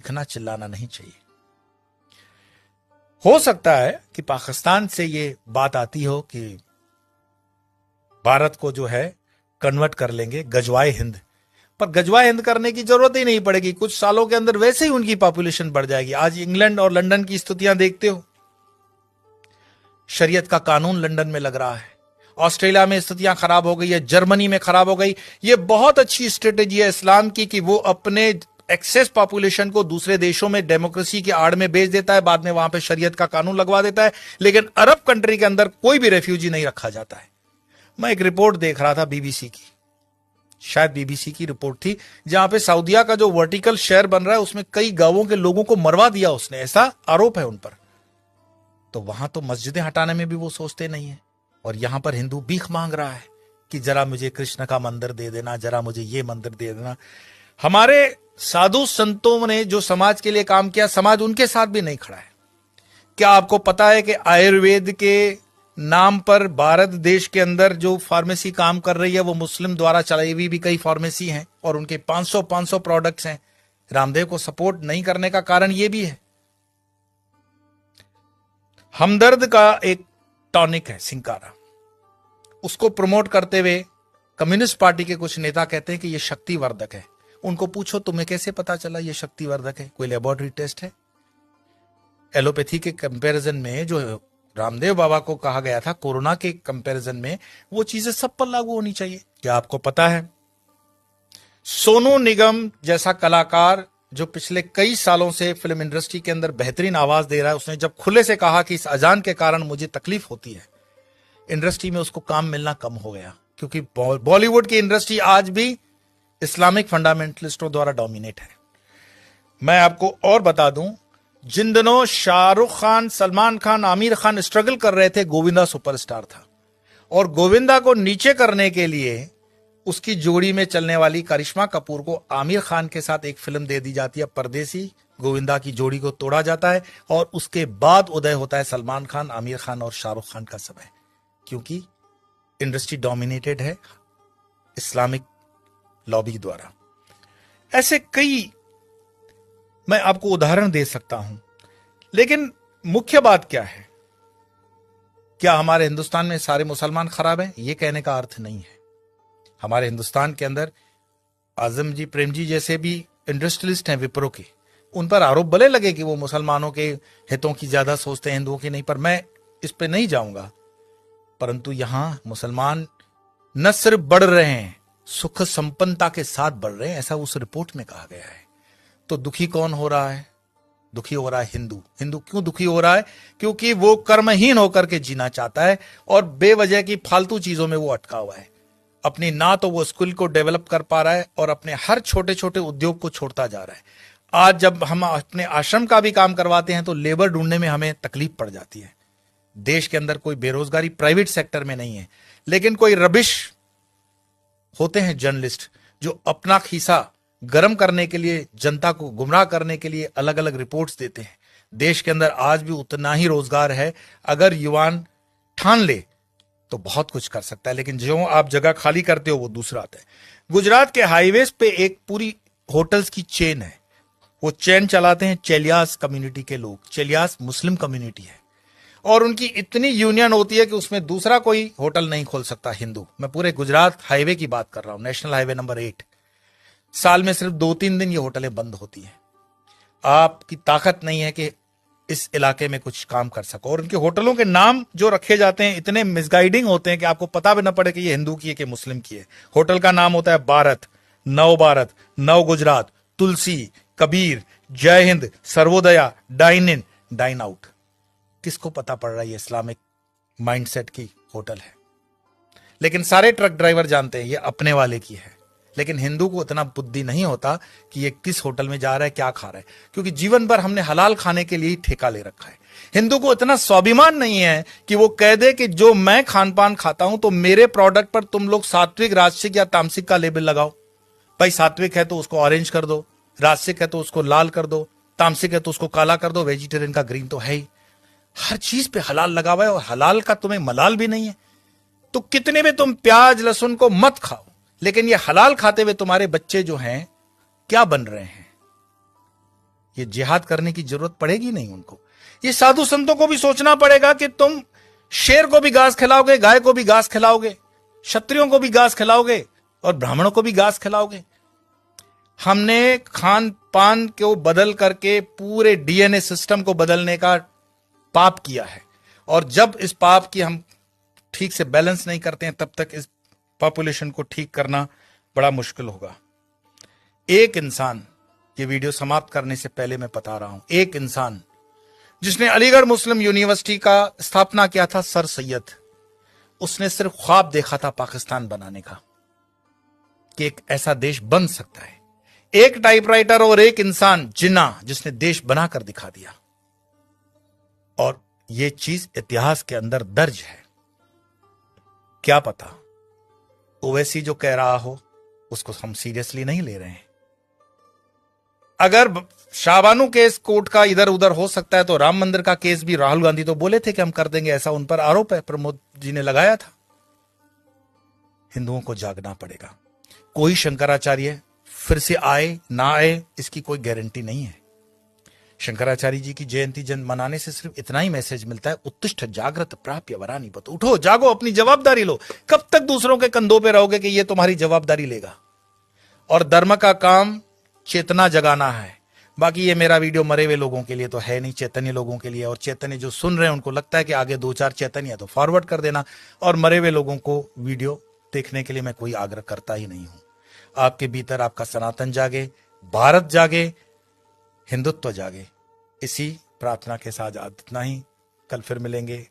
चीखना चिल्लाना नहीं चाहिए। हो सकता है कि पाकिस्तान से ये बात आती हो कि भारत को जो है कन्वर्ट कर लेंगे गजवाए हिंद, पर गजवाए हिंद करने की जरूरत ही नहीं पड़ेगी। कुछ सालों के अंदर वैसे ही उनकी पॉपुलेशन बढ़ जाएगी। आज इंग्लैंड और लंदन की स्थितियां देखते हो, शरीयत का कानून लंदन में लग रहा है, ऑस्ट्रेलिया में स्थितियां खराब हो गई है, जर्मनी में खराब हो गई। ये बहुत अच्छी स्ट्रेटेजी है इस्लाम की कि वो अपने एक्सेस पॉपुलेशन को दूसरे देशों में डेमोक्रेसी की आड़ में बेच देता है, बाद में वहां पे शरीयत का कानून लगवा देता है, लेकिन अरब कंट्री के अंदर कोई भी रेफ्यूजी नहीं रखा जाता है। मैं एक रिपोर्ट देख रहा था बीबीसी की, शायद बीबीसी की रिपोर्ट थी, जहां पे सऊदिया का जो वर्टिकल शहर बन रहा है उसमें कई गांवों के लोगों को मरवा दिया उसने, ऐसा आरोप है उन पर। तो वहां तो मस्जिदें हटाने में भी वो सोचते नहीं है, और यहां पर हिंदू भीख मांग रहा है कि जरा मुझे कृष्ण का मंदिर दे देना, जरा मुझे ये मंदिर दे देना। हमारे साधु संतों ने जो समाज के लिए काम किया, समाज उनके साथ भी नहीं खड़ा है। क्या आपको पता है कि आयुर्वेद के नाम पर भारत देश के अंदर जो फार्मेसी काम कर रही है वो मुस्लिम द्वारा चलाई हुई भी कई फार्मेसी हैं, और उनके 500 प्रोडक्ट्स हैं। रामदेव को सपोर्ट नहीं करने का कारण ये भी है। हमदर्द का एक टॉनिक है सिंकारा, उसको प्रमोट करते हुए कम्युनिस्ट पार्टी के कुछ नेता कहते हैं कि यह शक्तिवर्धक है। उनको पूछो तुम्हें कैसे पता चला यह शक्तिवर्धक है, कोई लेबोरेटरी टेस्ट है? एलोपैथी के कंपैरिजन में जो रामदेव बाबा को कहा गया था कोरोना के कंपैरिजन में, वो चीजें सब पर लागू होनी चाहिए। क्या आपको पता है सोनू निगम जैसा कलाकार जो पिछले कई सालों से फिल्म इंडस्ट्री के अंदर बेहतरीन आवाज दे रहा है, उसने जब खुले से कहा कि इस अजान के कारण मुझे तकलीफ होती है, इंडस्ट्री में उसको काम मिलना कम हो गया, क्योंकि बॉलीवुड की इंडस्ट्री आज भी इस्लामिक फंडामेंटलिस्टों द्वारा डोमिनेट है। मैं आपको और बता दूं, जिन दिनों शाहरुख खान, सलमान खान, आमिर खान स्ट्रगल कर रहे थे, गोविंदा सुपरस्टार था, और गोविंदा को नीचे करने के लिए उसकी जोड़ी में चलने वाली करिश्मा कपूर को आमिर खान के साथ एक फिल्म दे दी जाती है परदेसी। गोविंदा की जोड़ी को तोड़ा जाता है, और उसके बाद उदय होता है सलमान खान, आमिर खान और शाहरुख खान का समय, क्योंकि इंडस्ट्री डोमिनेटेड है इस्लामिक लॉबी द्वारा। ऐसे कई मैं आपको उदाहरण दे सकता हूं, लेकिन मुख्य बात क्या है? क्या हमारे हिंदुस्तान में सारे मुसलमान खराब हैं? यह कहने का अर्थ नहीं है। हमारे हिंदुस्तान के अंदर आजम जी, प्रेम जी जैसे भी इंडस्ट्रियलिस्ट हैं विप्रो के, उन पर आरोप भले लगे कि वो मुसलमानों के हितों की ज्यादा सोचते हैं, हिंदुओं की नहीं, पर मैं इस पे नहीं जाऊंगा। परंतु यहां मुसलमान न सिर्फ बढ़ रहे हैं, सुख संपन्नता के साथ बढ़ रहे हैं, ऐसा उस रिपोर्ट में कहा गया है। तो दुखी कौन हो रहा है? दुखी हो रहा है हिंदू। हिंदू क्यों दुखी हो रहा है? क्योंकि वो कर्महीन होकर के जीना चाहता है, और बेवजह की फालतू चीजों में वो अटका हुआ है। अपनी ना तो वो स्किल को डेवलप कर पा रहा है, और अपने हर छोटे छोटे उद्योग को छोड़ता जा रहा है। आज जब हम अपने आश्रम का भी काम करवाते हैं तो लेबर ढूंढने में हमें तकलीफ पड़ जाती है। देश के अंदर कोई बेरोजगारी प्राइवेट सेक्टर में नहीं है, लेकिन कोई रबिश होते हैं जर्नलिस्ट जो अपना खीसा गर्म करने के लिए, जनता को गुमराह करने के लिए अलग अलग रिपोर्ट्स देते हैं। देश के अंदर आज भी उतना ही रोजगार है, अगर युवान ठान ले तो बहुत कुछ कर सकता है, लेकिन जो आप जगह खाली करते हो वो दूसरा आता है। गुजरात के हाईवेज पे एक पूरी होटल्स की चेन है, वो चेन चलाते हैं चेलियास कम्युनिटी के लोग। चेलियास मुस्लिम कम्युनिटी है, और उनकी इतनी यूनियन होती है कि उसमें दूसरा कोई होटल नहीं खोल सकता हिंदू। मैं पूरे गुजरात हाईवे की बात कर रहा हूं, नेशनल हाईवे नंबर 8। साल में सिर्फ 2-3 दिन ये होटलें बंद होती हैं। आपकी ताकत नहीं है कि इस इलाके में कुछ काम कर सको, और उनके होटलों के नाम जो रखे जाते हैं इतने मिसगाइडिंग होते हैं कि आपको पता भी ना पड़े कि ये हिंदू की है कि मुस्लिम की है। होटल का नाम होता है भारत, नव Gujarat, Tulsi, Kabir, Jai Hind, Sarvodaya, dine in, dine out. किसको पता पड़ रहा है ये इस्लामिक माइंडसेट की होटल है? लेकिन सारे ट्रक ड्राइवर जानते हैं ये अपने वाले की है, लेकिन हिंदू को इतना बुद्धि नहीं होता कि ये किस होटल में जा रहा है, क्या खा रहा है, क्योंकि जीवन भर हमने हलाल खाने के लिए ही ठेका ले रखा है। हिंदू को इतना स्वाभिमान नहीं है कि वो कह दे कि जो मैं खान पान खाता हूं तो मेरे प्रोडक्ट पर तुम लोग सात्विक, राजसिक या तामसिक का लेबल लगाओ। भाई सात्विक है तो उसको ऑरेंज कर दो, राजसिक है तो उसको लाल कर दो, तामसिक है तो उसको काला कर दो, वेजिटेरियन का ग्रीन तो है ही। हर चीज पे हलाल लगा हुआ है, और हलाल का तुम्हें मलाल भी नहीं है। तो कितने भी तुम प्याज लहसुन को मत खाओ, लेकिन ये हलाल खाते हुए तुम्हारे बच्चे जो हैं क्या बन रहे हैं? ये जिहाद करने की जरूरत पड़ेगी नहीं उनको। ये साधु संतों को भी सोचना पड़ेगा कि तुम शेर को भी घास खिलाओगे, गाय को भी घास खिलाओगे, क्षत्रियों को भी घास खिलाओगे और ब्राह्मणों को भी घास खिलाओगे। हमने खान पान को बदल करके पूरे डीएनए सिस्टम को बदलने का पाप किया है, और जब इस पाप की हम ठीक से बैलेंस नहीं करते हैं तब तक इस पॉपुलेशन को ठीक करना बड़ा मुश्किल होगा। एक इंसान, ये वीडियो समाप्त करने से पहले मैं बता रहा हूं, एक इंसान जिसने अलीगढ़ मुस्लिम यूनिवर्सिटी का स्थापना किया था, सर सैयद, उसने सिर्फ ख्वाब देखा था पाकिस्तान बनाने का, कि एक ऐसा देश बन सकता है। एक टाइपराइटर और एक इंसान जिन्ना, जिसने देश बनाकर दिखा दिया, और यह चीज इतिहास के अंदर दर्ज है। क्या पता ओवैसी जो कह रहा हो उसको हम सीरियसली नहीं ले रहे हैं। अगर शाहबानू केस कोर्ट का इधर उधर हो सकता है तो राम मंदिर का केस भी राहुल गांधी तो बोले थे कि हम कर देंगे, ऐसा उन पर आरोप है, प्रमोद जी ने लगाया था। हिंदुओं को जागना पड़ेगा। कोई शंकराचार्य फिर से आए ना आए इसकी कोई गारंटी नहीं है। शंकराचार्य जी की जयंती जन मनाने से सिर्फ इतना ही मैसेज मिलता है, उत्तिष्ठ जागृत प्राप्य वरानी बतो, उठो जागो, अपनी जवाबदारी लो। कब तक दूसरों के कंधों पे रहोगे कि ये तुम्हारी जवाबदारी लेगा? और धर्म का काम चेतना जगाना है। बाकी ये मेरा वीडियो मरे हुए लोगों के लिए तो है नहीं, चैतन्य लोगों के लिए। और चैतन्य जो सुन रहे हैं उनको लगता है कि आगे 2-4 चैतन्य है तो फॉरवर्ड कर देना, और मरे हुए लोगों को वीडियो देखने के लिए मैं कोई आग्रह करता ही नहीं हूं। आपके भीतर आपका सनातन जागे, भारत जागे, हिंदुत्व जागे। इसी प्रार्थना के साथ इतना ही, कल फिर मिलेंगे।